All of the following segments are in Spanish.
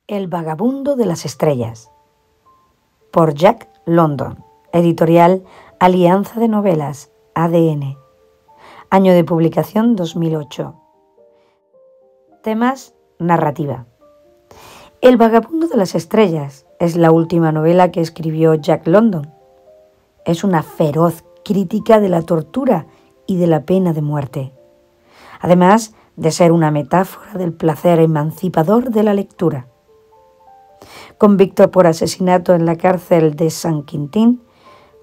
El vagabundo de las estrellas, por Jack London, editorial Alianza de Novelas, ADN, año de publicación 2008. Temas: narrativa. El vagabundo de las estrellas es la última novela que escribió Jack London. Es una feroz crítica de la tortura y de la pena de muerte, además de ser una metáfora del placer emancipador de la lectura. Convicto por asesinato en la cárcel de San Quintín,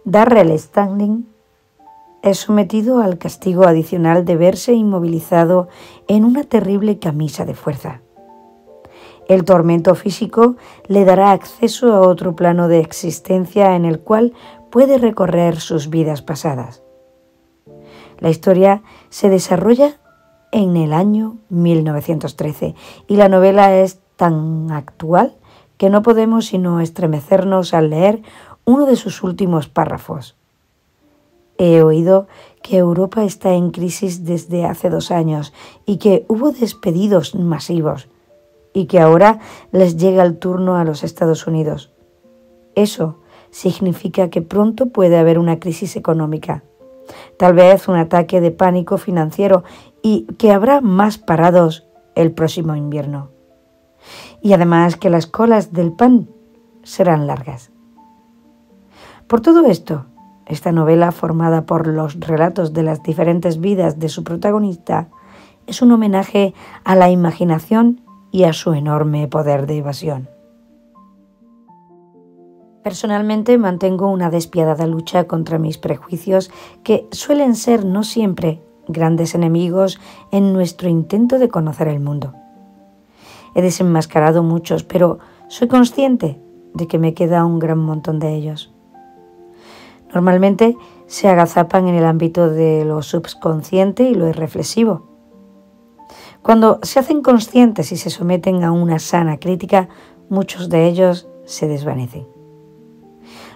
Darrell Stanley es sometido al castigo adicional de verse inmovilizado en una terrible camisa de fuerza. El tormento físico le dará acceso a otro plano de existencia en el cual puede recorrer sus vidas pasadas. La historia se desarrolla en el año 1913 y la novela es tan actual que no podemos sino estremecernos al leer uno de sus últimos párrafos. He oído que Europa está en crisis desde hace 2 años y que hubo despedidos masivos y que ahora les llega el turno a los Estados Unidos. Eso significa que pronto puede haber una crisis económica, tal vez un ataque de pánico financiero y que habrá más parados el próximo invierno. Y además que las colas del pan serán largas. Por todo esto, esta novela, formada por los relatos de las diferentes vidas de su protagonista, es un homenaje a la imaginación y a su enorme poder de evasión. Personalmente mantengo una despiadada lucha contra mis prejuicios que suelen ser no siempre grandes enemigos en nuestro intento de conocer el mundo. He desenmascarado muchos, pero soy consciente de que me queda un gran montón de ellos. Normalmente se agazapan en el ámbito de lo subconsciente y lo irreflexivo. Cuando se hacen conscientes y se someten a una sana crítica, muchos de ellos se desvanecen.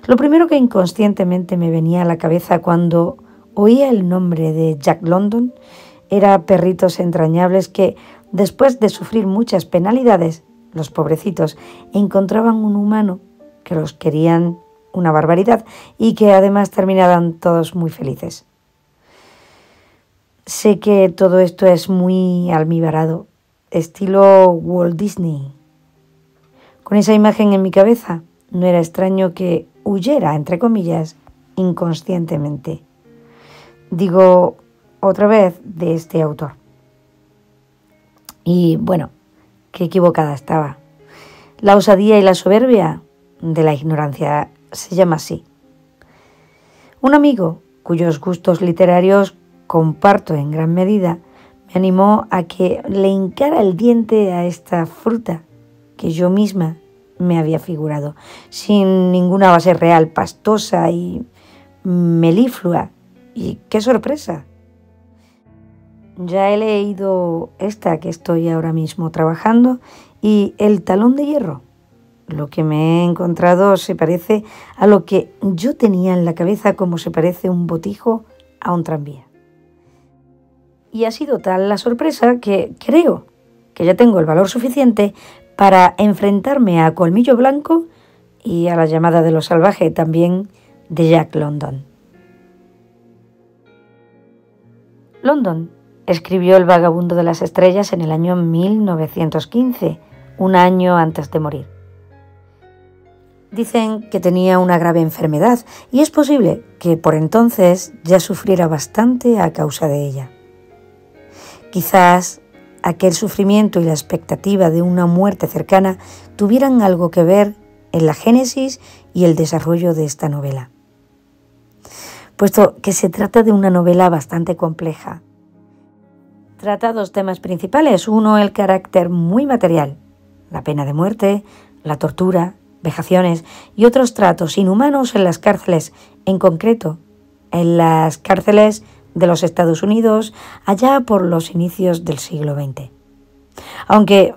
Lo primero que inconscientemente me venía a la cabeza cuando oía el nombre de Jack London era perritos entrañables que, después de sufrir muchas penalidades, los pobrecitos encontraban un humano que los querían una barbaridad y que además terminaban todos muy felices. Sé que todo esto es muy almibarado, estilo Walt Disney. Con esa imagen en mi cabeza, no era extraño que huyera, entre comillas, inconscientemente. Digo otra vez de este autor. Y bueno, qué equivocada estaba. La osadía y la soberbia de la ignorancia se llama así. Un amigo, cuyos gustos literarios comparto en gran medida, me animó a que le hincara el diente a esta fruta que yo misma me había figurado, sin ninguna base real, pastosa y meliflua. Y ¡qué sorpresa! Ya he leído esta que estoy ahora mismo trabajando y El talón de hierro. Lo que me he encontrado se parece a lo que yo tenía en la cabeza, como se parece un botijo a un tranvía. Y ha sido tal la sorpresa que creo que ya tengo el valor suficiente para enfrentarme a Colmillo Blanco y a La llamada de lo salvaje, también de Jack London. London escribió El vagabundo de las estrellas en el año 1915, un año antes de morir. Dicen que tenía una grave enfermedad y es posible que por entonces ya sufriera bastante a causa de ella. Quizás aquel sufrimiento y la expectativa de una muerte cercana tuvieran algo que ver en la génesis y el desarrollo de esta novela. Puesto que se trata de una novela bastante compleja. Trata 2 temas principales. Uno, el carácter muy material, la pena de muerte, la tortura, vejaciones y otros tratos inhumanos en las cárceles, en concreto en las cárceles de los Estados Unidos allá por los inicios del siglo XX. Aunque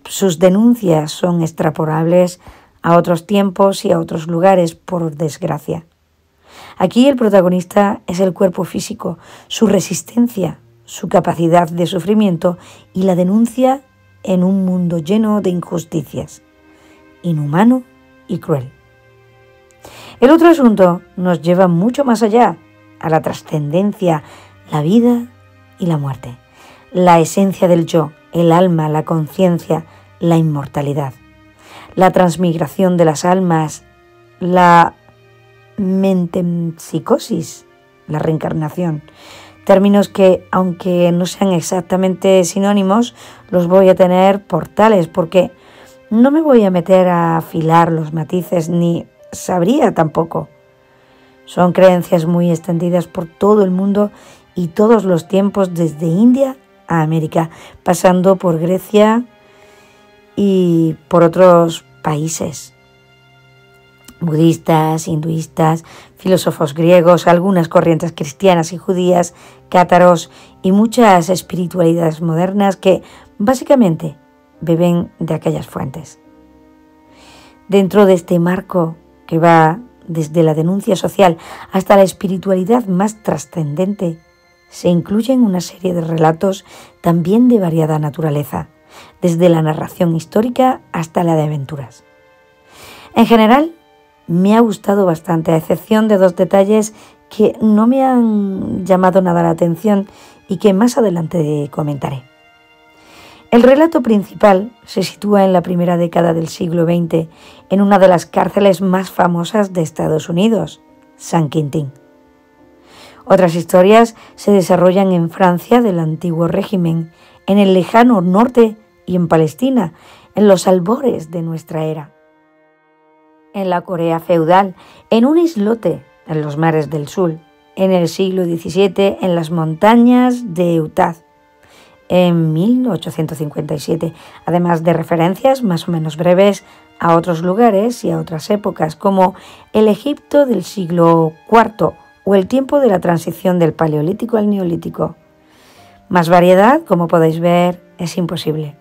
sus denuncias son extrapolables a otros tiempos y a otros lugares, por desgracia. Aquí el protagonista es el cuerpo físico, su resistencia, su capacidad de sufrimiento y la denuncia en un mundo lleno de injusticias, inhumano y cruel. El otro asunto nos lleva mucho más allá, a la trascendencia, la vida y la muerte, la esencia del yo, el alma, la conciencia, la inmortalidad, la transmigración de las almas, la metempsicosis, la reencarnación. Términos que, aunque no sean exactamente sinónimos, los voy a tener por tales, porque no me voy a meter a afilar los matices, ni sabría tampoco. Son creencias muy extendidas por todo el mundo y todos los tiempos, desde India a América, pasando por Grecia y por otros países. Budistas, hinduistas, filósofos griegos, algunas corrientes cristianas y judías, cátaros y muchas espiritualidades modernas que básicamente beben de aquellas fuentes. Dentro de este marco que va desde la denuncia social hasta la espiritualidad más trascendente, se incluyen una serie de relatos también de variada naturaleza, desde la narración histórica hasta la de aventuras. En general, me ha gustado bastante, a excepción de 2 detalles que no me han llamado nada la atención y que más adelante comentaré. El relato principal se sitúa en la primera década del siglo XX, en una de las cárceles más famosas de Estados Unidos, San Quintín. Otras historias se desarrollan en Francia del antiguo régimen, en el lejano norte y en Palestina, en los albores de nuestra era. En la Corea feudal, en un islote en los mares del sur, en el siglo XVII, en las montañas de Utah, en 1857, además de referencias más o menos breves a otros lugares y a otras épocas, como el Egipto del siglo IV o el tiempo de la transición del Paleolítico al Neolítico. Más variedad, como podéis ver, es imposible.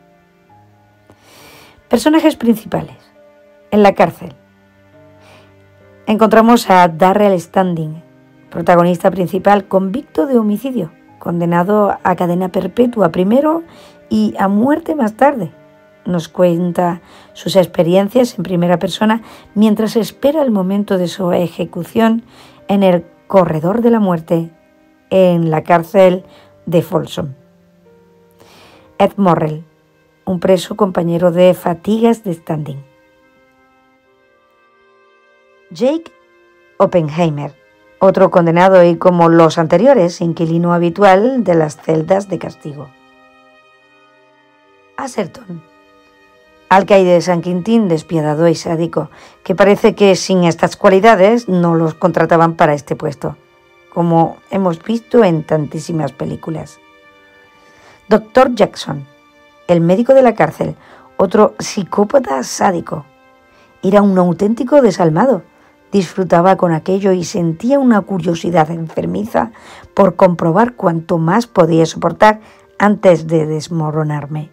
Personajes principales. En la cárcel encontramos a Darrell Standing, protagonista principal convicto de homicidio, condenado a cadena perpetua primero y a muerte más tarde. Nos cuenta sus experiencias en primera persona mientras espera el momento de su ejecución en el corredor de la muerte en la cárcel de Folsom. Ed Morrell, un preso compañero de fatigas de Standing. Jake Oppenheimer, otro condenado y, como los anteriores, inquilino habitual de las celdas de castigo. Asserton, alcaide de San Quintín, despiadado y sádico, que parece que sin estas cualidades no los contrataban para este puesto, como hemos visto en tantísimas películas. Dr. Jackson, el médico de la cárcel, otro psicópata sádico. Era un auténtico desalmado. Disfrutaba con aquello y sentía una curiosidad enfermiza por comprobar cuánto más podía soportar antes de desmoronarme.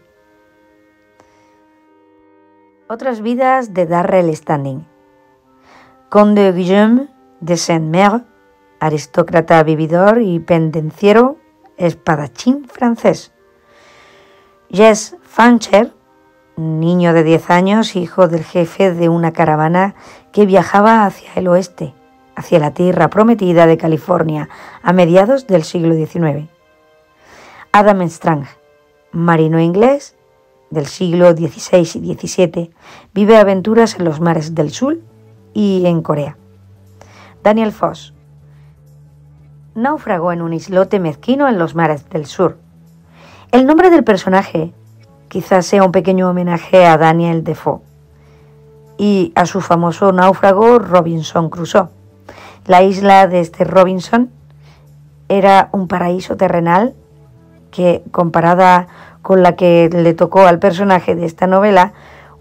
Otras vidas de Darrell Standing. Conde Guillaume de Saint-Mere, aristócrata vividor y pendenciero, espadachín francés. Jess Fancher, niño de 10 años, hijo del jefe de una caravana que viajaba hacia el oeste, hacia la tierra prometida de California, a mediados del siglo XIX. Adam Strange, marino inglés del siglo XVI y XVII, vive aventuras en los mares del sur y en Corea. Daniel Foss, náufrago en un islote mezquino en los mares del sur. El nombre del personaje quizás sea un pequeño homenaje a Daniel Defoe y a su famoso náufrago Robinson Crusoe. La isla de este Robinson era un paraíso terrenal que, comparada con la que le tocó al personaje de esta novela,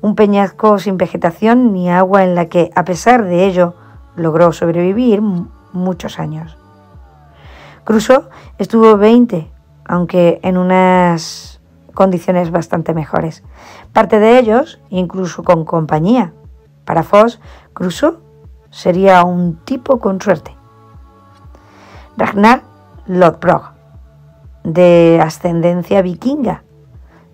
un peñasco sin vegetación ni agua en la que, a pesar de ello, logró sobrevivir muchos años. Crusoe estuvo 20, aunque en unas condiciones bastante mejores. Parte de ellos, incluso con compañía. Para Foss, Crusoe sería un tipo con suerte. Ragnar Lodbrok, de ascendencia vikinga,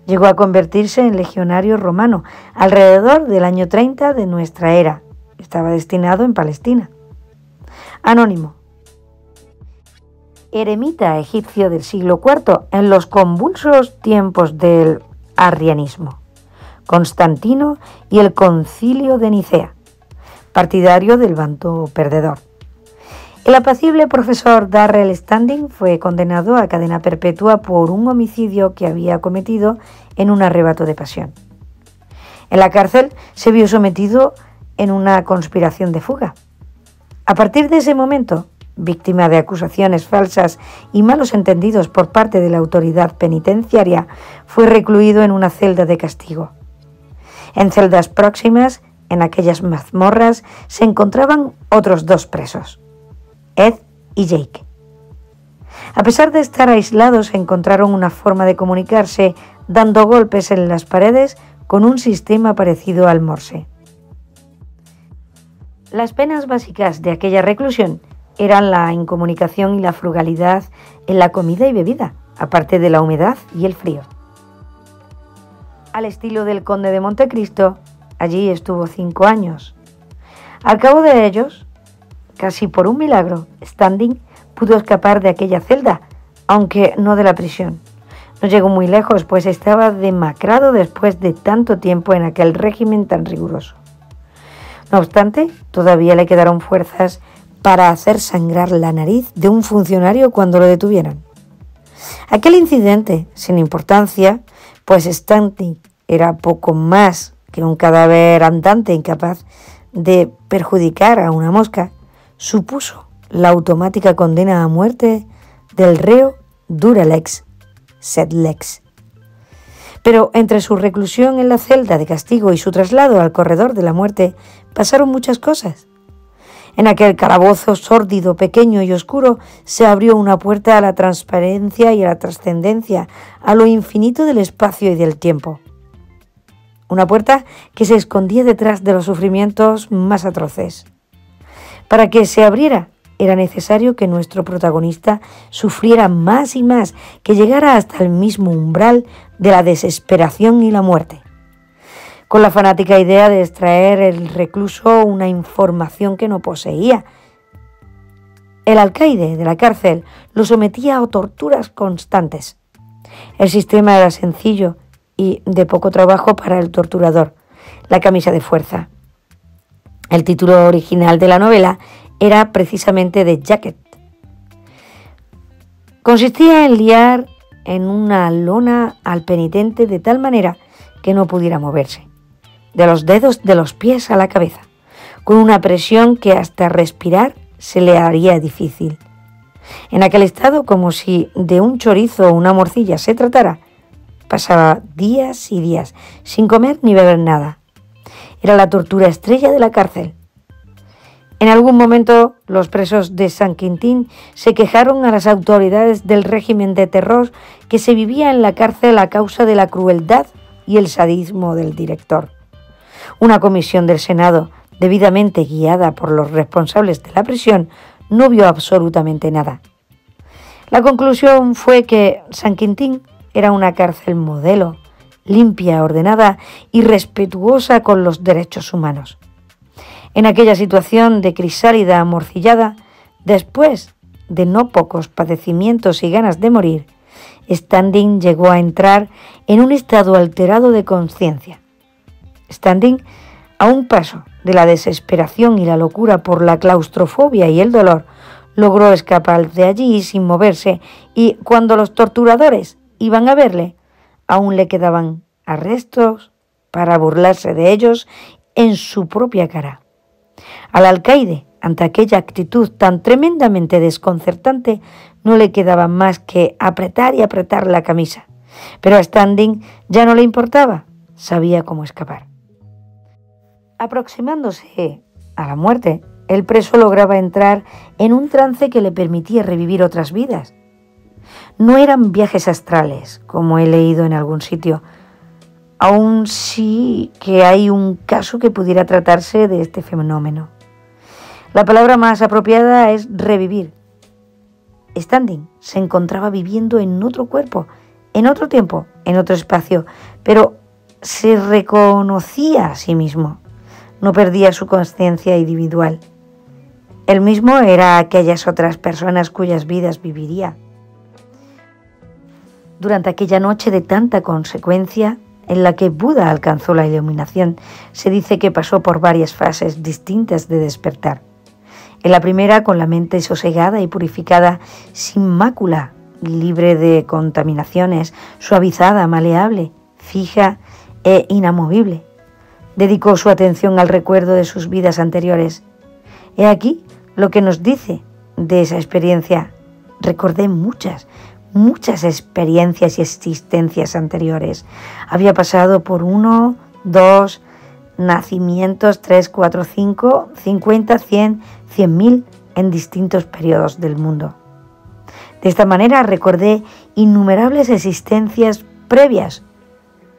Llegó a convertirse en legionario romano alrededor del año 30 de nuestra era. Estaba destinado en Palestina. Anónimo. Eremita egipcio del siglo IV en los convulsos tiempos del arrianismo. Constantino y el Concilio de Nicea. Partidario del bando perdedor. El apacible profesor Darrell Standing fue condenado a cadena perpetua por un homicidio que había cometido en un arrebato de pasión. En la cárcel se vio sometido en una conspiración de fuga. A partir de ese momento, víctima de acusaciones falsas y malos entendidos por parte de la autoridad penitenciaria, fue recluido en una celda de castigo. En celdas próximas, en aquellas mazmorras, se encontraban otros 2 presos, Ed y Jake. A pesar de estar aislados, encontraron una forma de comunicarse dando golpes en las paredes con un sistema parecido al Morse. Las penas básicas de aquella reclusión eran la incomunicación y la frugalidad en la comida y bebida, aparte de la humedad y el frío. Al estilo del conde de Montecristo, allí estuvo 5 años. Al cabo de ellos, casi por un milagro, Standing pudo escapar de aquella celda, aunque no de la prisión. No llegó muy lejos, pues estaba demacrado después de tanto tiempo en aquel régimen tan riguroso. No obstante, todavía le quedaron fuerzas para hacer sangrar la nariz de un funcionario cuando lo detuvieran. Aquel incidente, sin importancia, pues Standing era poco más que un cadáver andante incapaz de perjudicar a una mosca, supuso la automática condena a muerte del reo Duralex Sedlex. Pero entre su reclusión en la celda de castigo y su traslado al corredor de la muerte pasaron muchas cosas. En aquel calabozo sórdido, pequeño y oscuro se abrió una puerta a la transparencia y a la trascendencia, a lo infinito del espacio y del tiempo. Una puerta que se escondía detrás de los sufrimientos más atroces. Para que se abriera, era necesario que nuestro protagonista sufriera más y más, que llegara hasta el mismo umbral de la desesperación y la muerte. Con la fanática idea de extraer el recluso una información que no poseía. El alcaide de la cárcel lo sometía a torturas constantes. El sistema era sencillo y de poco trabajo para el torturador: la camisa de fuerza. El título original de la novela era precisamente The Jacket. Consistía en liar en una lona al penitente de tal manera que no pudiera moverse, de los dedos de los pies a la cabeza, con una presión que hasta respirar se le haría difícil. En aquel estado, como si de un chorizo o una morcilla se tratara, pasaba días y días sin comer ni beber nada. Era la tortura estrella de la cárcel. En algún momento, los presos de San Quintín se quejaron a las autoridades del régimen de terror que se vivía en la cárcel a causa de la crueldad y el sadismo del director. Una comisión del Senado, debidamente guiada por los responsables de la prisión, no vio absolutamente nada. La conclusión fue que San Quintín era una cárcel modelo, limpia, ordenada y respetuosa con los derechos humanos. En aquella situación de crisálida amorcillada, después de no pocos padecimientos y ganas de morir, Standing llegó a entrar en un estado alterado de conciencia. Standing, a un paso de la desesperación y la locura por la claustrofobia y el dolor, logró escapar de allí sin moverse, y cuando los torturadores iban a verle, aún le quedaban arrestos para burlarse de ellos en su propia cara. Al alcaide, ante aquella actitud tan tremendamente desconcertante, no le quedaba más que apretar y apretar la camisa. Pero a Standing ya no le importaba, sabía cómo escapar. Aproximándose a la muerte, el preso lograba entrar en un trance que le permitía revivir otras vidas. No eran viajes astrales, como he leído en algún sitio, aún sí que hay un caso que pudiera tratarse de este fenómeno. La palabra más apropiada es revivir. Standing se encontraba viviendo en otro cuerpo, en otro tiempo, en otro espacio, pero se reconocía a sí mismo, no perdía su conciencia individual. Él mismo era aquellas otras personas cuyas vidas viviría. Durante aquella noche de tanta consecuencia, en la que Buda alcanzó la iluminación, se dice que pasó por varias fases distintas de despertar. En la primera, con la mente sosegada y purificada, sin mácula, libre de contaminaciones, suavizada, maleable, fija e inamovible. Dedicó su atención al recuerdo de sus vidas anteriores. He aquí lo que nos dice de esa experiencia. Recordé muchas experiencias y existencias anteriores. Había pasado por 1, 2 nacimientos, 3, 4, 5, 50, 100, 100.000 en distintos periodos del mundo. De esta manera recordé innumerables existencias previas,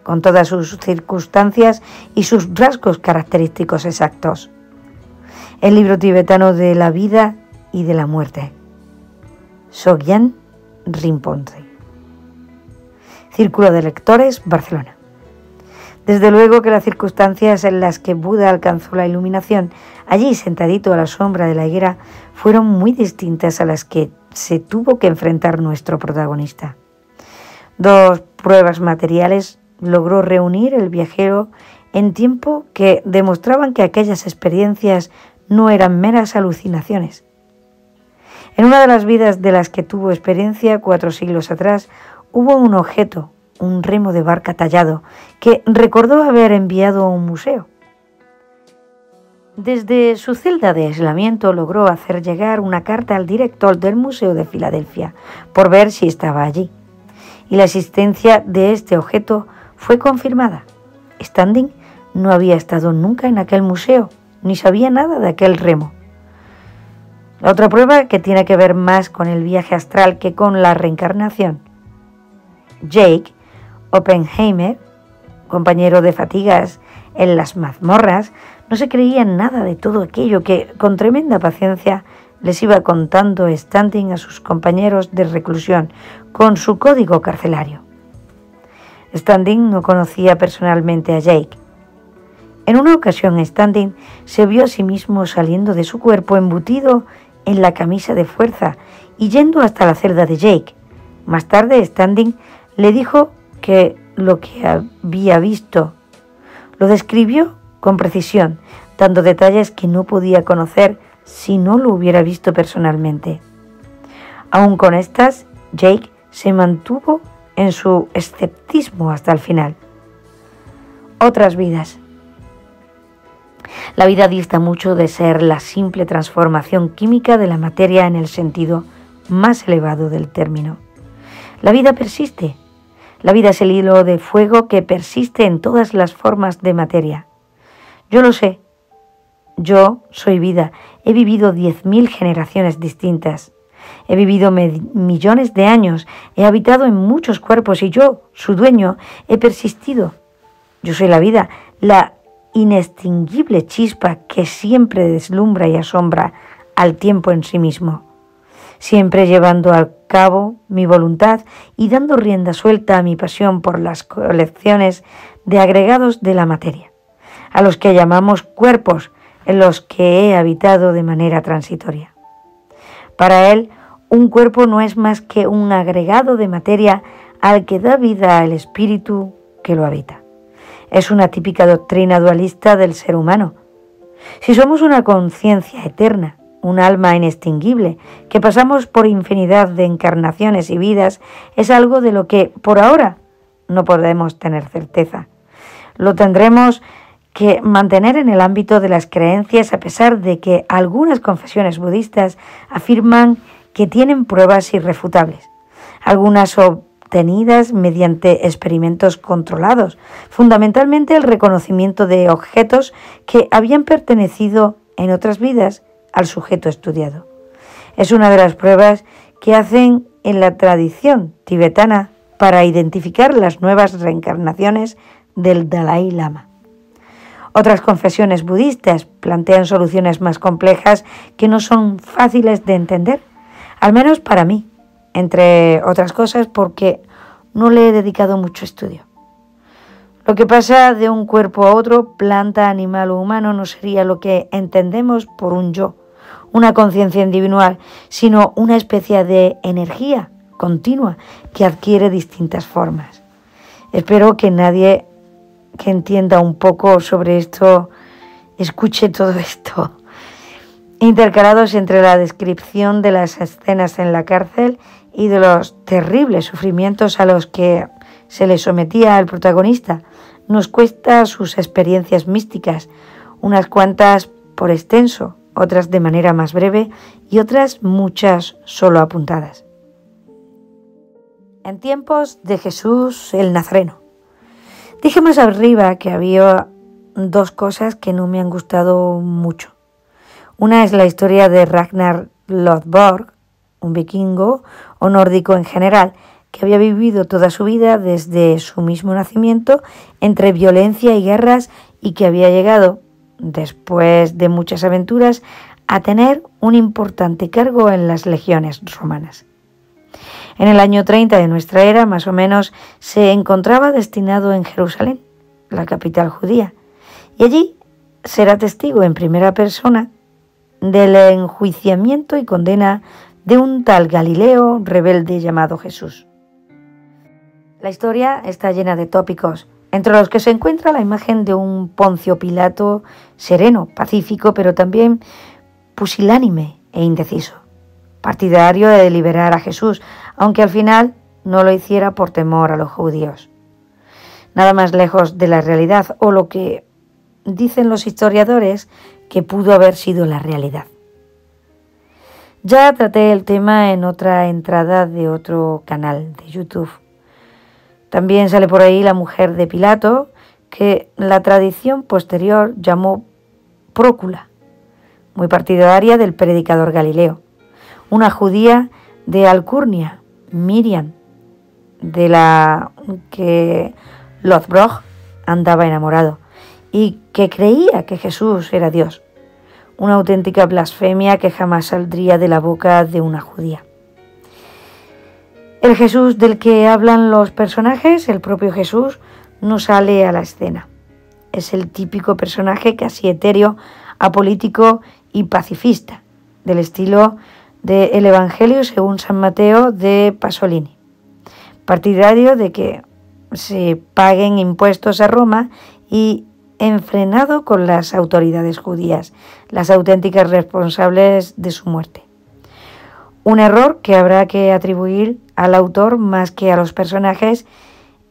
con todas sus circunstancias y sus rasgos característicos exactos. El libro tibetano de la vida y de la muerte. Sogyal Rinpoche. Círculo de Lectores, Barcelona. Desde luego que las circunstancias en las que Buda alcanzó la iluminación, allí sentadito a la sombra de la higuera, fueron muy distintas a las que se tuvo que enfrentar nuestro protagonista. 2 pruebas materiales logró reunir el viajero en tiempo que demostraban que aquellas experiencias no eran meras alucinaciones. En una de las vidas de las que tuvo experiencia 4 siglos atrás, hubo un objeto, un remo de barca tallado, que recordó haber enviado a un museo. Desde su celda de aislamiento logró hacer llegar una carta al director del Museo de Filadelfia por ver si estaba allí. Y la existencia de este objeto fue confirmada. Standing no había estado nunca en aquel museo, ni sabía nada de aquel remo. La otra prueba, que tiene que ver más con el viaje astral que con la reencarnación. Jake Oppenheimer, compañero de fatigas en las mazmorras, no se creía en nada de todo aquello que, con tremenda paciencia, les iba contando Standing a sus compañeros de reclusión con su código carcelario. Standing no conocía personalmente a Jake. En una ocasión, Standing se vio a sí mismo saliendo de su cuerpo embutido en la camisa de fuerza y yendo hasta la celda de Jake. Más tarde, Standing le dijo que lo que había visto lo describió con precisión, dando detalles que no podía conocer si no lo hubiera visto personalmente. Aún con estas, Jake se mantuvo en su escepticismo hasta el final. Otras vidas. La vida dista mucho de ser la simple transformación química de la materia en el sentido más elevado del término. La vida persiste. La vida es el hilo de fuego que persiste en todas las formas de materia. Yo lo sé. Yo soy vida. He vivido 10.000 generaciones distintas. He vivido millones de años. He habitado en muchos cuerpos y yo, su dueño, he persistido. Yo soy la vida, la inextinguible chispa que siempre deslumbra y asombra al tiempo en sí mismo, siempre llevando a cabo mi voluntad y dando rienda suelta a mi pasión por las colecciones de agregados de la materia, a los que llamamos cuerpos, en los que he habitado de manera transitoria. Para él, un cuerpo no es más que un agregado de materia al que da vida el espíritu que lo habita. Es una típica doctrina dualista del ser humano. Si somos una conciencia eterna, un alma inextinguible, que pasamos por infinidad de encarnaciones y vidas, es algo de lo que, por ahora, no podemos tener certeza. Lo tendremos que mantener en el ámbito de las creencias, a pesar de que algunas confesiones budistas afirman que tienen pruebas irrefutables. Algunas obtenidas mediante experimentos controlados, fundamentalmente el reconocimiento de objetos que habían pertenecido en otras vidas al sujeto estudiado. Es una de las pruebas que hacen en la tradición tibetana para identificar las nuevas reencarnaciones del Dalai Lama. Otras confesiones budistas plantean soluciones más complejas que no son fáciles de entender, al menos para mí, entre otras cosas porque no le he dedicado mucho estudio. Lo que pasa de un cuerpo a otro, planta, animal o humano, no sería lo que entendemos por un yo, una conciencia individual, sino una especie de energía continua que adquiere distintas formas. Espero que nadie que entienda un poco sobre esto escuche todo esto. Intercalados entre la descripción de las escenas en la cárcel y de los terribles sufrimientos a los que se le sometía al protagonista, nos cuesta sus experiencias místicas, unas cuantas por extenso, otras de manera más breve y otras muchas solo apuntadas. En tiempos de Jesús el Nazareno. Dije más arriba que había dos cosas que no me han gustado mucho. Una es la historia de Ragnar Lodbrok, un vikingo o nórdico en general, que había vivido toda su vida desde su mismo nacimiento entre violencia y guerras y que había llegado, después de muchas aventuras, a tener un importante cargo en las legiones romanas. En el año 30 de nuestra era, más o menos, se encontraba destinado en Jerusalén, la capital judía, y allí será testigo en primera persona del enjuiciamiento y condena de un tal Galileo rebelde llamado Jesús. La historia está llena de tópicos, entre los que se encuentra la imagen de un Poncio Pilato sereno, pacífico, pero también pusilánime e indeciso, partidario de liberar a Jesús, aunque al final no lo hiciera por temor a los judíos. Nada más lejos de la realidad, o lo que dicen los historiadores que pudo haber sido la realidad. Ya traté el tema en otra entrada de otro canal de YouTube. También sale por ahí la mujer de Pilato, que la tradición posterior llamó Prócula, muy partidaria del predicador Galileo, una judía de Alcurnia, Miriam, de la que Lodbrok andaba enamorado, y que creía que Jesús era Dios, una auténtica blasfemia que jamás saldría de la boca de una judía. El Jesús del que hablan los personajes, el propio Jesús, no sale a la escena. Es el típico personaje casi etéreo, apolítico y pacifista, del estilo del Evangelio según San Mateo de Pasolini, partidario de que se paguen impuestos a Roma y enfrenado con las autoridades judías, las auténticas responsables de su muerte. Un error que habrá que atribuir al autor más que a los personajes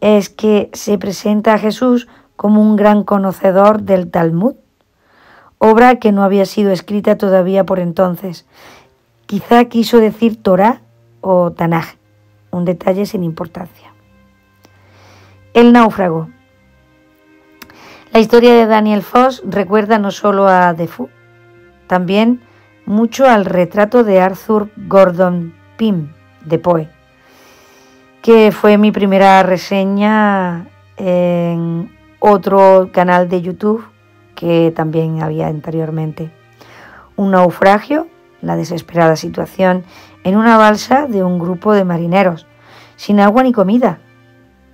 es que se presenta a Jesús como un gran conocedor del Talmud, obra que no había sido escrita todavía por entonces. Quizá quiso decir Torá o Tanaj, un detalle sin importancia. El náufrago. La historia de Daniel Foss recuerda no solo a Defoe, también mucho al retrato de Arthur Gordon Pym de Poe, que fue mi primera reseña en otro canal de YouTube que también había anteriormente. Un naufragio, la desesperada situación en una balsa de un grupo de marineros, sin agua ni comida,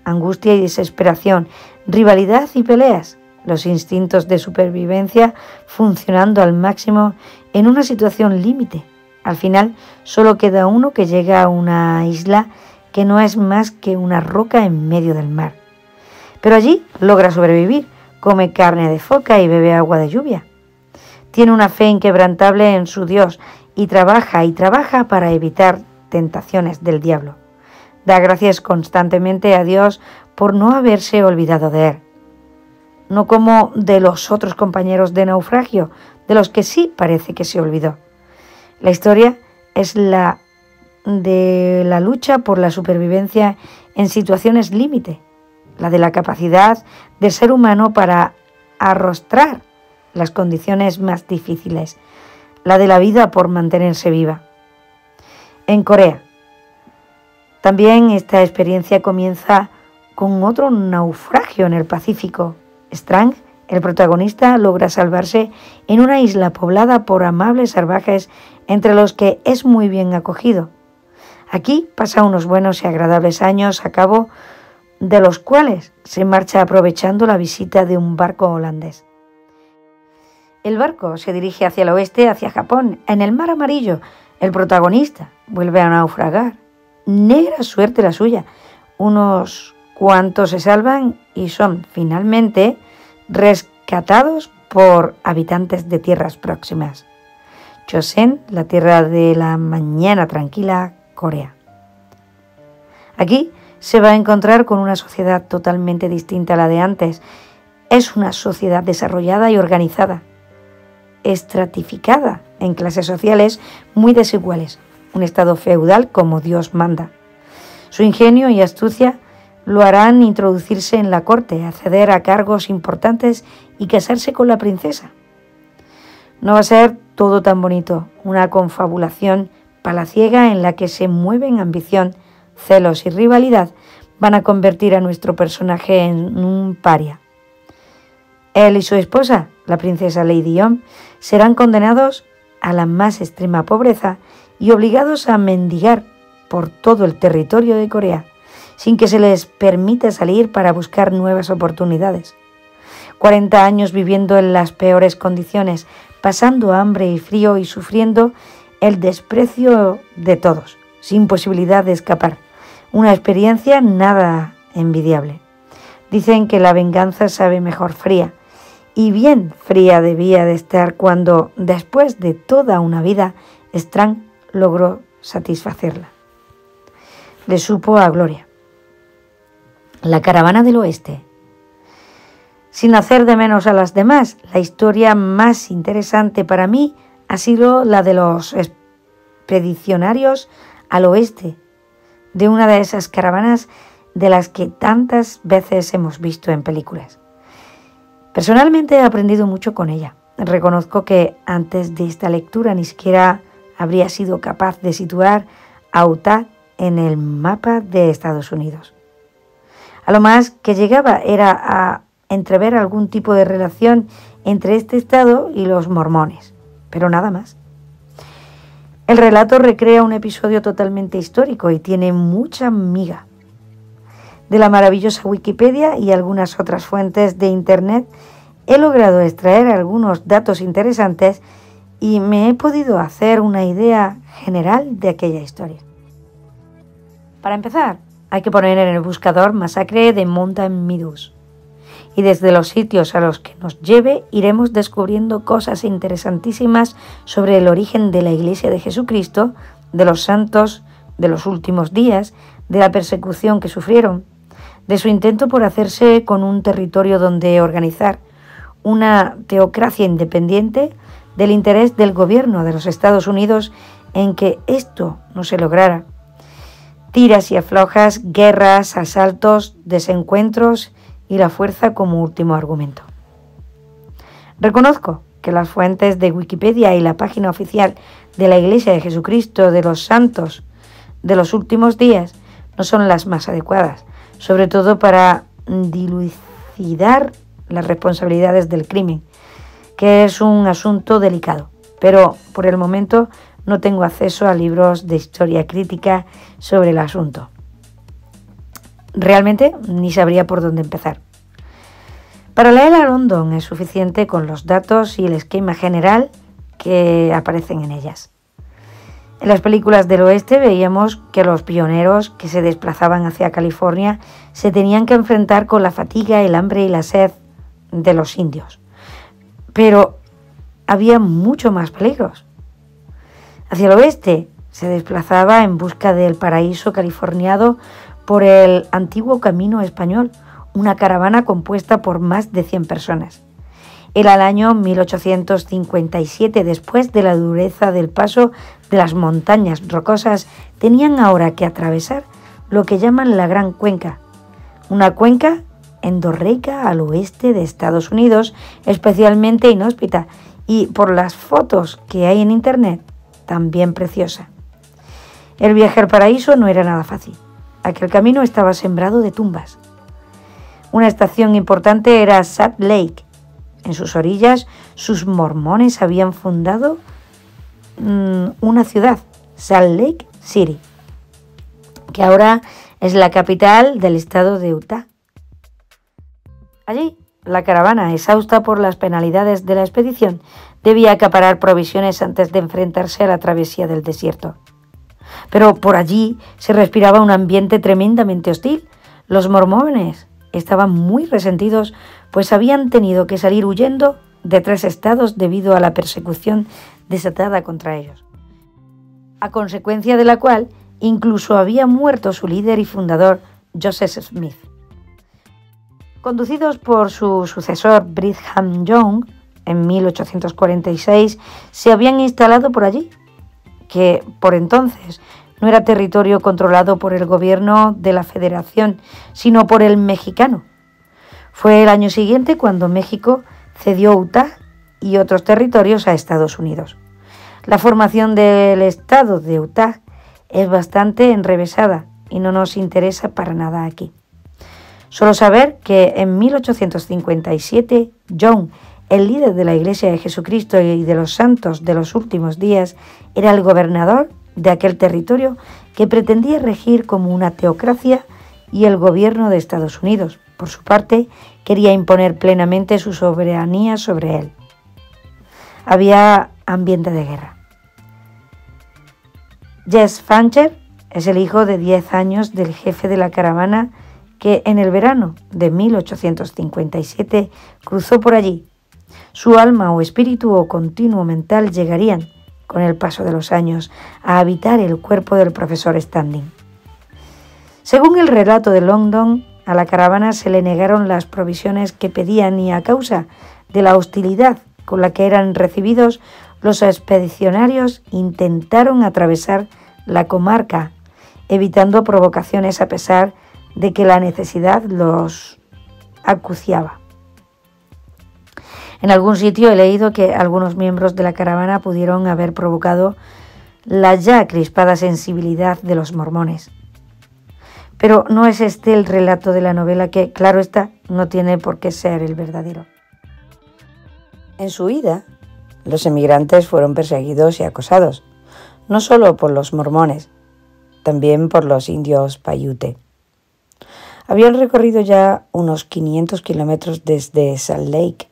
angustia y desesperación, rivalidad y peleas, los instintos de supervivencia funcionando al máximo en una situación límite. Al final solo queda uno que llega a una isla que no es más que una roca en medio del mar. Pero allí logra sobrevivir, come carne de foca y bebe agua de lluvia. Tiene una fe inquebrantable en su Dios y trabaja para evitar tentaciones del diablo. Da gracias constantemente a Dios por no haberse olvidado de él. No como de los otros compañeros de naufragio, de los que sí parece que se olvidó. La historia es la de la lucha por la supervivencia en situaciones límite, la de la capacidad del ser humano para arrostrar las condiciones más difíciles, la de la vida por mantenerse viva. En Corea, también esta experiencia comienza con otro naufragio en el Pacífico. Strang, el protagonista, logra salvarse en una isla poblada por amables salvajes entre los que es muy bien acogido. Aquí pasa unos buenos y agradables años, a cabo de los cuales se marcha aprovechando la visita de un barco holandés. El barco se dirige hacia el oeste, hacia Japón. En el Mar Amarillo, el protagonista vuelve a naufragar. Negra suerte la suya. Unos cuantos se salvan y son finalmente rescatados por habitantes de tierras próximas. Chosen, la tierra de la mañana tranquila, Corea. Aquí se va a encontrar con una sociedad totalmente distinta a la de antes. Es una sociedad desarrollada y organizada, estratificada en clases sociales muy desiguales, un estado feudal como Dios manda. Su ingenio y astucia lo harán introducirse en la corte, acceder a cargos importantes y casarse con la princesa. No va a ser todo tan bonito, una confabulación palaciega en la que se mueven ambición, celos y rivalidad van a convertir a nuestro personaje en un paria. Él y su esposa, la princesa Lady Yom, serán condenados a la más extrema pobreza y obligados a mendigar por todo el territorio de Corea, sin que se les permita salir para buscar nuevas oportunidades. 40 años viviendo en las peores condiciones, pasando hambre y frío y sufriendo el desprecio de todos, sin posibilidad de escapar. Una experiencia nada envidiable. Dicen que la venganza sabe mejor fría, y bien fría debía de estar cuando, después de toda una vida, Strang logró satisfacerla. Le supo a gloria. La caravana del oeste. Sin hacer de menos a las demás, la historia más interesante para mí ha sido la de los expedicionarios al oeste, de una de esas caravanas de las que tantas veces hemos visto en películas. Personalmente he aprendido mucho con ella. Reconozco que antes de esta lectura ni siquiera habría sido capaz de situar a Utah en el mapa de Estados Unidos. A lo más que llegaba era a entrever algún tipo de relación entre este estado y los mormones, pero nada más. El relato recrea un episodio totalmente histórico y tiene mucha miga. De la maravillosa Wikipedia y algunas otras fuentes de Internet he logrado extraer algunos datos interesantes y me he podido hacer una idea general de aquella historia. Para empezar, hay que poner en el buscador Masacre de Mountain Meadows y desde los sitios a los que nos lleve iremos descubriendo cosas interesantísimas sobre el origen de la Iglesia de Jesucristo, de los santos de los últimos días, de la persecución que sufrieron, de su intento por hacerse con un territorio donde organizar una teocracia independiente, del interés del gobierno de los Estados Unidos en que esto no se lograra. Tiras y aflojas, guerras, asaltos, desencuentros y la fuerza como último argumento. Reconozco que las fuentes de Wikipedia y la página oficial de la Iglesia de Jesucristo de los Santos de los últimos días no son las más adecuadas, sobre todo para dilucidar las responsabilidades del crimen, que es un asunto delicado, pero por el momento no tengo acceso a libros de historia crítica sobre el asunto. Realmente ni sabría por dónde empezar. Para leer a London es suficiente con los datos y el esquema general que aparecen en ellas. En las películas del oeste veíamos que los pioneros que se desplazaban hacia California se tenían que enfrentar con la fatiga, el hambre y la sed de los indios. Pero había mucho más peligros. Hacia el oeste se desplazaba en busca del paraíso californiado por el antiguo camino español, una caravana compuesta por más de 100 personas. Era el año 1857, después de la dureza del paso de las montañas rocosas, tenían ahora que atravesar lo que llaman la Gran Cuenca, una cuenca endorreica al oeste de Estados Unidos, especialmente inhóspita y, por las fotos que hay en Internet, también preciosa. El viaje al paraíso no era nada fácil. Aquel camino estaba sembrado de tumbas. Una estación importante era Salt Lake. En sus orillas, sus mormones habían fundado una ciudad, Salt Lake City. que ahora es la capital del estado de Utah. Allí, la caravana, exhausta por las penalidades de la expedición, debía acaparar provisiones antes de enfrentarse a la travesía del desierto. Pero por allí se respiraba un ambiente tremendamente hostil. Los mormones estaban muy resentidos, pues habían tenido que salir huyendo de 3 estados debido a la persecución desatada contra ellos, a consecuencia de la cual incluso había muerto su líder y fundador, Joseph Smith. Conducidos por su sucesor Brigham Young, en 1846 se habían instalado por allí, que por entonces no era territorio controlado por el gobierno de la Federación, sino por el mexicano. Fue el año siguiente cuando México cedió Utah y otros territorios a Estados Unidos. La formación del estado de Utah es bastante enrevesada y no nos interesa para nada aquí. Solo saber que en 1857 Young, el líder de la Iglesia de Jesucristo y de los santos de los últimos días, era el gobernador de aquel territorio que pretendía regir como una teocracia, y el gobierno de Estados Unidos, por su parte, quería imponer plenamente su soberanía sobre él. Había ambiente de guerra. Jesse Fancher es el hijo de 10 años del jefe de la caravana que en el verano de 1857 cruzó por allí. Su alma o espíritu o continuo mental llegarían, con el paso de los años, a habitar el cuerpo del profesor Standing. Según el relato de London, a la caravana se le negaron las provisiones que pedían y a causa de la hostilidad con la que eran recibidos, los expedicionarios intentaron atravesar la comarca, evitando provocaciones a pesar de que la necesidad los acuciaba. En algún sitio he leído que algunos miembros de la caravana pudieron haber provocado la ya crispada sensibilidad de los mormones. Pero no es este el relato de la novela que, claro está, no tiene por qué ser el verdadero. En su huida, los emigrantes fueron perseguidos y acosados, no solo por los mormones, también por los indios Paiute. Habían recorrido ya unos 500 kilómetros desde Salt Lake,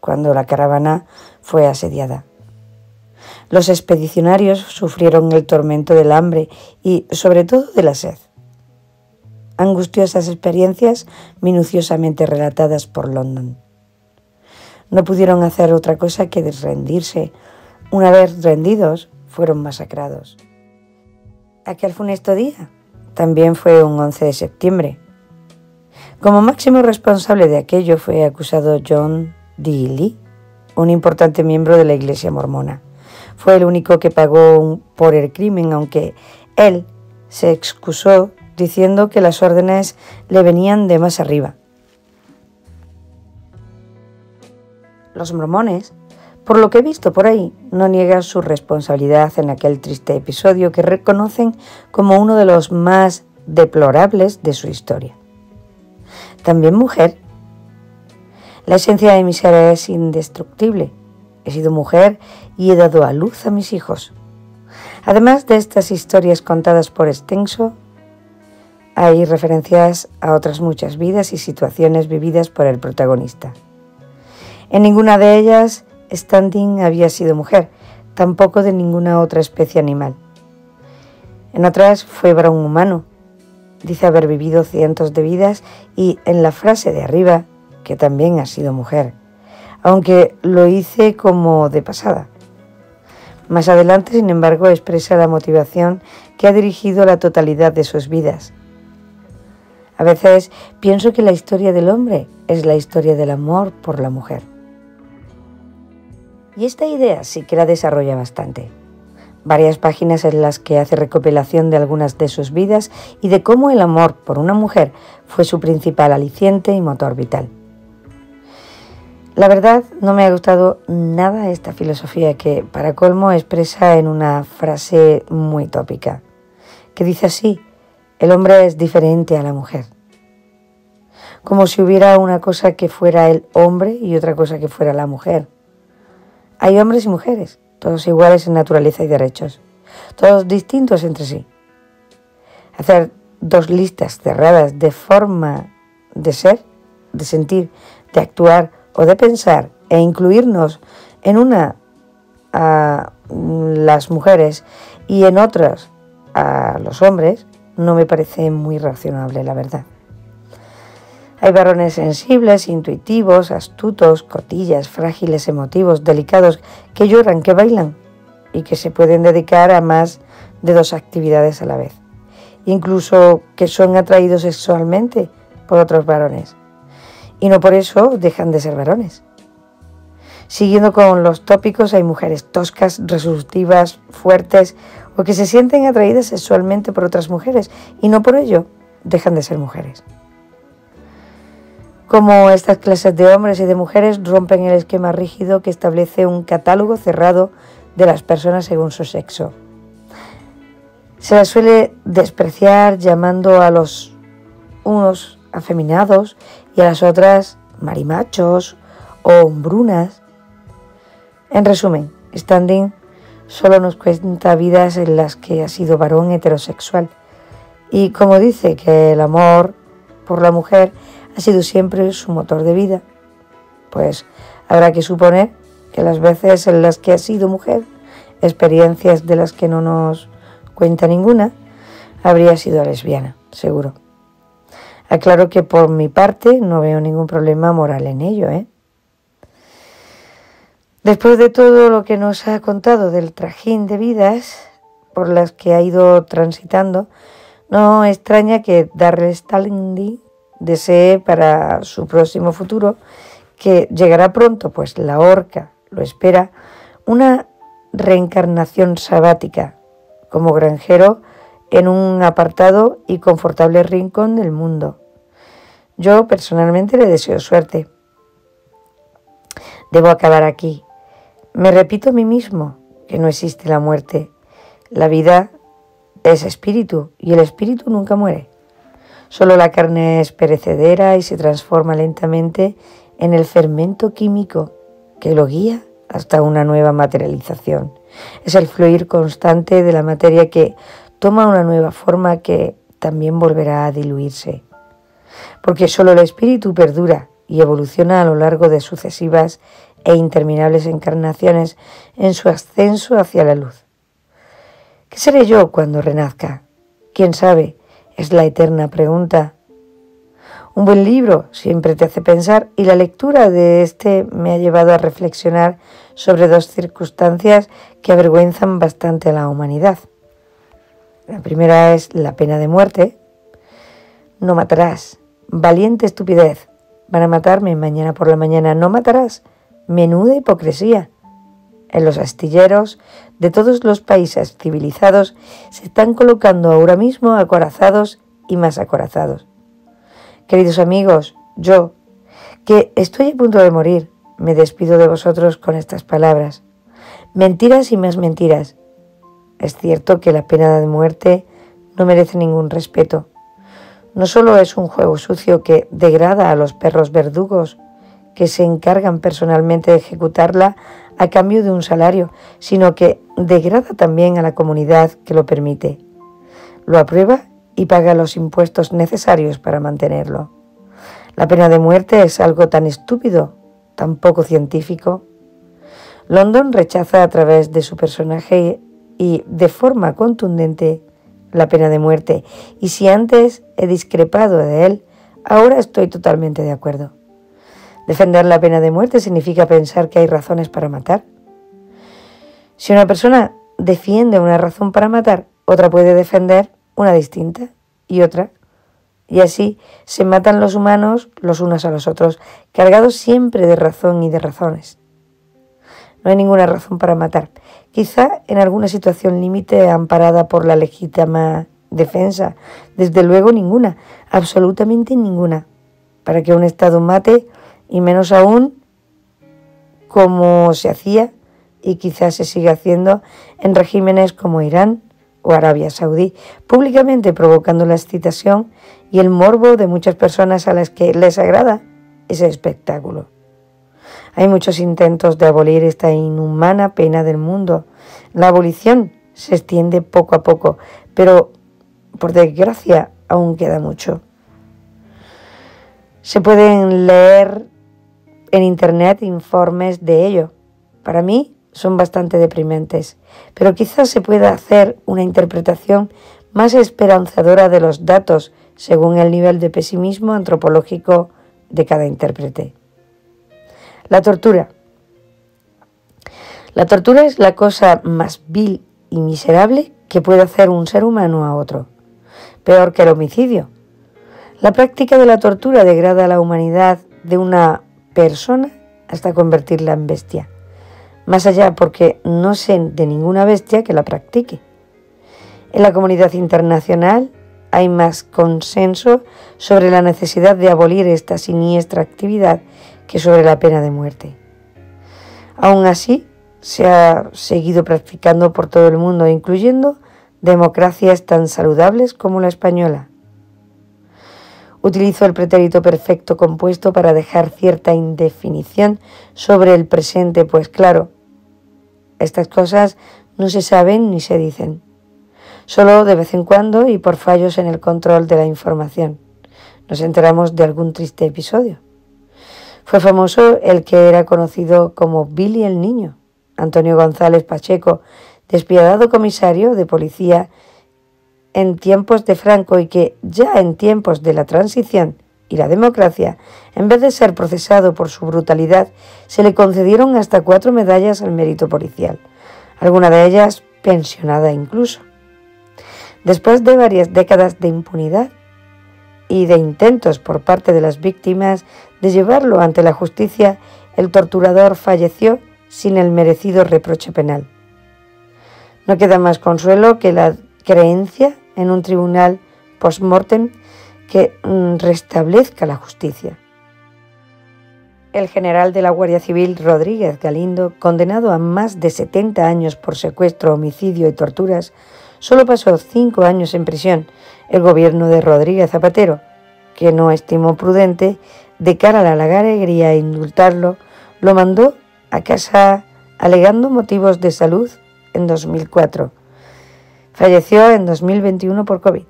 cuando la caravana fue asediada. Los expedicionarios sufrieron el tormento del hambre y, sobre todo, de la sed. Angustiosas experiencias minuciosamente relatadas por London. No pudieron hacer otra cosa que rendirse. Una vez rendidos, fueron masacrados. Aquel funesto día también fue un 11 de septiembre. Como máximo responsable de aquello fue acusado John D. Lee, un importante miembro de la Iglesia mormona. Fue el único que pagó por el crimen, aunque él se excusó diciendo que las órdenes le venían de más arriba. Los mormones, por lo que he visto por ahí, no niegan su responsabilidad en aquel triste episodio que reconocen como uno de los más deplorables de su historia. También mujer. La esencia de mi ser es indestructible. He sido mujer y he dado a luz a mis hijos. Además de estas historias contadas por extenso, hay referencias a otras muchas vidas y situaciones vividas por el protagonista. En ninguna de ellas Standing había sido mujer, tampoco de ninguna otra especie animal. En otras fue varón humano. Dice haber vivido cientos de vidas y en la frase de arriba, que también ha sido mujer, aunque lo hice como de pasada. Más adelante, sin embargo, expresa la motivación que ha dirigido la totalidad de sus vidas. A veces pienso que la historia del hombre es la historia del amor por la mujer. Y esta idea sí que la desarrolla bastante. Varias páginas en las que hace recopilación de algunas de sus vidas y de cómo el amor por una mujer fue su principal aliciente y motor vital. La verdad, no me ha gustado nada esta filosofía que, para colmo, expresa en una frase muy tópica, que dice así: el hombre es diferente a la mujer. Como si hubiera una cosa que fuera el hombre y otra cosa que fuera la mujer. Hay hombres y mujeres, todos iguales en naturaleza y derechos, todos distintos entre sí. Hacer dos listas cerradas de forma de ser, de sentir, de actuar o de pensar e incluirnos en una a las mujeres y en otras a los hombres, no me parece muy razonable, la verdad. Hay varones sensibles, intuitivos, astutos, cotillas, frágiles, emotivos, delicados, que lloran, que bailan y que se pueden dedicar a más de dos actividades a la vez. Incluso que son atraídos sexualmente por otros varones. Y no por eso dejan de ser varones. Siguiendo con los tópicos, hay mujeres toscas, resolutivas, fuertes o que se sienten atraídas sexualmente por otras mujeres y no por ello dejan de ser mujeres. Como estas clases de hombres y de mujeres rompen el esquema rígido que establece un catálogo cerrado de las personas según su sexo. Se las suele despreciar llamando a los unos afeminados y a las otras marimachos o hombrunas. En resumen, Standing solo nos cuenta vidas en las que ha sido varón heterosexual y como dice que el amor por la mujer ha sido siempre su motor de vida, pues habrá que suponer que las veces en las que ha sido mujer, experiencias de las que no nos cuenta ninguna, habría sido lesbiana, seguro. Aclaro que por mi parte no veo ningún problema moral en ello, Después de todo lo que nos ha contado del trajín de vidas por las que ha ido transitando, no extraña que Darrell Standing desee para su próximo futuro, que llegará pronto, pues la horca lo espera, una reencarnación sabática como granjero en un apartado y confortable rincón del mundo. Yo personalmente le deseo suerte. Debo acabar aquí. Me repito a mí mismo que no existe la muerte. La vida es espíritu y el espíritu nunca muere. Solo la carne es perecedera y se transforma lentamente en el fermento químico que lo guía hasta una nueva materialización. Es el fluir constante de la materia que toma una nueva forma que también volverá a diluirse. Porque solo el espíritu perdura y evoluciona a lo largo de sucesivas e interminables encarnaciones en su ascenso hacia la luz. ¿Qué seré yo cuando renazca? ¿Quién sabe? Es la eterna pregunta. Un buen libro siempre te hace pensar y la lectura de este me ha llevado a reflexionar sobre dos circunstancias que avergüenzan bastante a la humanidad. La primera es la pena de muerte. No matarás. Valiente estupidez. Van a matarme mañana por la mañana. No matarás. Menuda hipocresía. En los astilleros de todos los países civilizados se están colocando ahora mismo acorazados y más acorazados. Queridos amigos, yo, que estoy a punto de morir, me despido de vosotros con estas palabras. Mentiras y más mentiras. Es cierto que la pena de muerte no merece ningún respeto. No solo es un juego sucio que degrada a los perros verdugos que se encargan personalmente de ejecutarla a cambio de un salario, sino que degrada también a la comunidad que lo permite. Lo aprueba y paga los impuestos necesarios para mantenerlo. La pena de muerte es algo tan estúpido, tan poco científico. London rechaza a través de su personaje y de forma contundente la pena de muerte, y si antes he discrepado de él, ahora estoy totalmente de acuerdo. Defender la pena de muerte significa pensar que hay razones para matar. Si una persona defiende una razón para matar, otra puede defender una distinta y otra. Y así se matan los humanos los unos a los otros, cargados siempre de razón y de razones. No hay ninguna razón para matar. Quizá en alguna situación límite amparada por la legítima defensa. Desde luego ninguna, absolutamente ninguna. Para que un Estado mate, y menos aún como se hacía y quizás se siga haciendo en regímenes como Irán o Arabia Saudí, públicamente provocando la excitación y el morbo de muchas personas a las que les agrada ese espectáculo. Hay muchos intentos de abolir esta inhumana pena del mundo. La abolición se extiende poco a poco, pero por desgracia aún queda mucho. Se pueden leer en internet informes de ello. Para mí son bastante deprimentes, pero quizás se pueda hacer una interpretación más esperanzadora de los datos según el nivel de pesimismo antropológico de cada intérprete. La tortura. La tortura es la cosa más vil y miserable que puede hacer un ser humano a otro, peor que el homicidio. La práctica de la tortura degrada a la humanidad de una persona hasta convertirla en bestia. Más allá porque no sé de ninguna bestia que la practique. En la comunidad internacional hay más consenso sobre la necesidad de abolir esta siniestra actividad que sobre la pena de muerte. Aún así, se ha seguido practicando por todo el mundo, incluyendo democracias tan saludables como la española. Utilizo el pretérito perfecto compuesto para dejar cierta indefinición sobre el presente, pues claro, estas cosas no se saben ni se dicen. Solo de vez en cuando y por fallos en el control de la información nos enteramos de algún triste episodio. Fue famoso el que era conocido como Billy el Niño, Antonio González Pacheco, despiadado comisario de policía en tiempos de Franco y que ya en tiempos de la transición y la democracia, en vez de ser procesado por su brutalidad, se le concedieron hasta 4 medallas al mérito policial, alguna de ellas pensionada incluso. Después de varias décadas de impunidad y de intentos por parte de las víctimas de llevarlo ante la justicia, el torturador falleció sin el merecido reproche penal. No queda más consuelo que la creencia en un tribunal post-mortem que restablezca la justicia. El general de la Guardia Civil, Rodríguez Galindo, condenado a más de 70 años por secuestro, homicidio y torturas, solo pasó 5 años en prisión. El gobierno de Rodríguez Zapatero, que no estimó prudente, de cara a la alegría e indultarlo, lo mandó a casa alegando motivos de salud en 2004. Falleció en 2021 por COVID.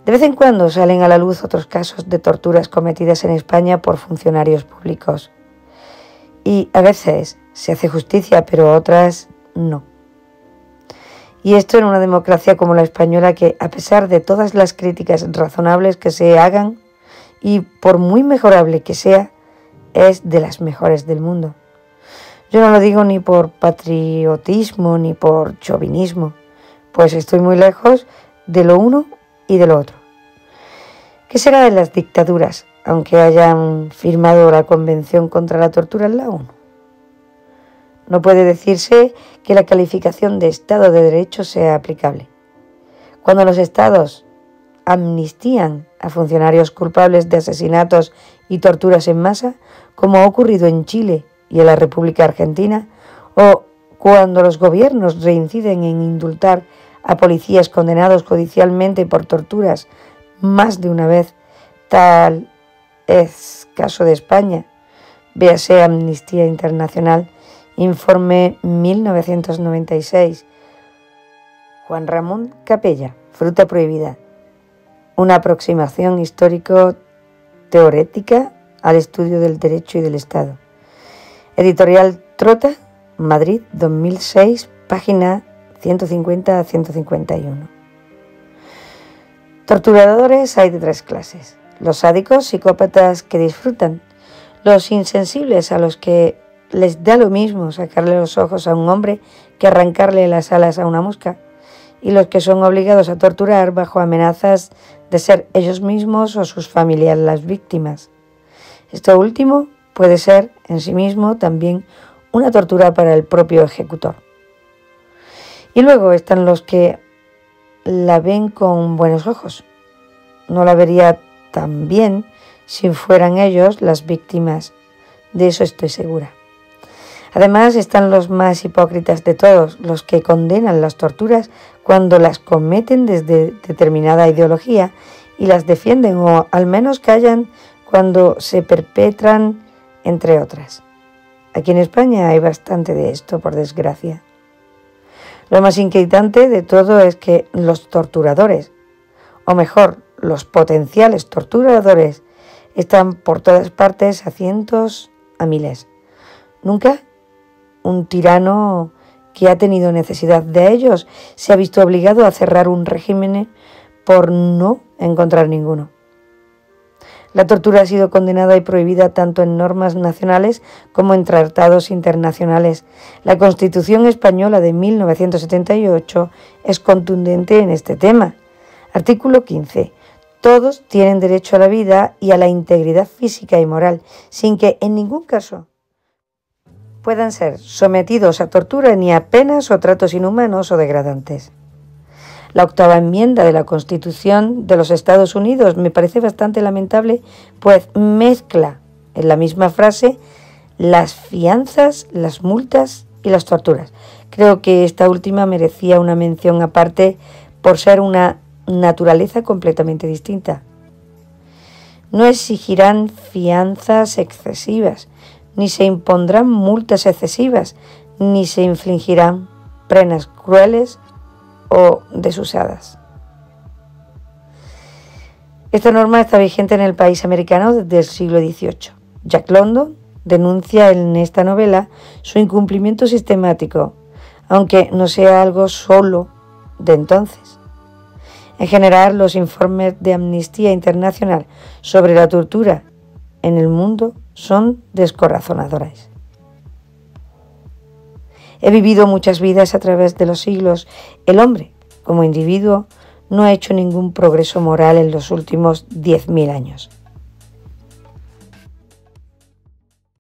De vez en cuando salen a la luz otros casos de torturas cometidas en España por funcionarios públicos. Y a veces se hace justicia, pero otras no. Y esto en una democracia como la española que, a pesar de todas las críticas razonables que se hagan, y por muy mejorable que sea, es de las mejores del mundo. Yo no lo digo ni por patriotismo ni por chauvinismo, pues estoy muy lejos de lo uno y de lo otro. ¿Qué será de las dictaduras, aunque hayan firmado la Convención contra la Tortura en la ONU? No puede decirse que la calificación de Estado de Derecho sea aplicable. Cuando los Estados amnistían a funcionarios culpables de asesinatos y torturas en masa, como ha ocurrido en Chile y en la República Argentina, o cuando los gobiernos reinciden en indultar a policías condenados judicialmente por torturas más de una vez, tal es caso de España, véase Amnistía Internacional, informe 1996. Juan Ramón Capella, Fruta prohibida, una aproximación histórico-teorética al estudio del derecho y del Estado. Editorial Trota, Madrid, 2006, página 150 a 151. Torturadores hay de 3 clases. Los sádicos, psicópatas que disfrutan. Los insensibles, a los que les da lo mismo sacarle los ojos a un hombre que arrancarle las alas a una mosca. Y los que son obligados a torturar bajo amenazas de ser ellos mismos o sus familiares las víctimas. Esto último puede ser en sí mismo también una tortura para el propio ejecutor. Y luego están los que la ven con buenos ojos. No la vería tan bien si fueran ellos las víctimas, de eso estoy segura. Además están los más hipócritas de todos, los que condenan las torturas cuando las cometen desde determinada ideología y las defienden o al menos callan cuando se perpetran, entre otras. Aquí en España hay bastante de esto, por desgracia. Lo más inquietante de todo es que los torturadores, o mejor, los potenciales torturadores, están por todas partes, a cientos, a miles. Nunca un tirano que ha tenido necesidad de ellos se ha visto obligado a cerrar un régimen por no encontrar ninguno. La tortura ha sido condenada y prohibida tanto en normas nacionales como en tratados internacionales. La Constitución española de 1978 es contundente en este tema. Artículo 15. Todos tienen derecho a la vida y a la integridad física y moral, sin que en ningún caso puedan ser sometidos a tortura ni a penas o tratos inhumanos o degradantes. La 8ª enmienda de la Constitución de los Estados Unidos me parece bastante lamentable, pues mezcla en la misma frase las fianzas, las multas y las torturas. Creo que esta última merecía una mención aparte por ser una naturaleza completamente distinta. No exigirán fianzas excesivas, ni se impondrán multas excesivas, ni se infligirán penas crueles o desusadas. Esta norma está vigente en el país americano desde el siglo XVIII. Jack London denuncia en esta novela su incumplimiento sistemático, aunque no sea algo solo de entonces. En general, los informes de Amnistía Internacional sobre la tortura en el mundo son descorazonadores. He vivido muchas vidas a través de los siglos. El hombre, como individuo, no ha hecho ningún progreso moral en los últimos 10.000 años.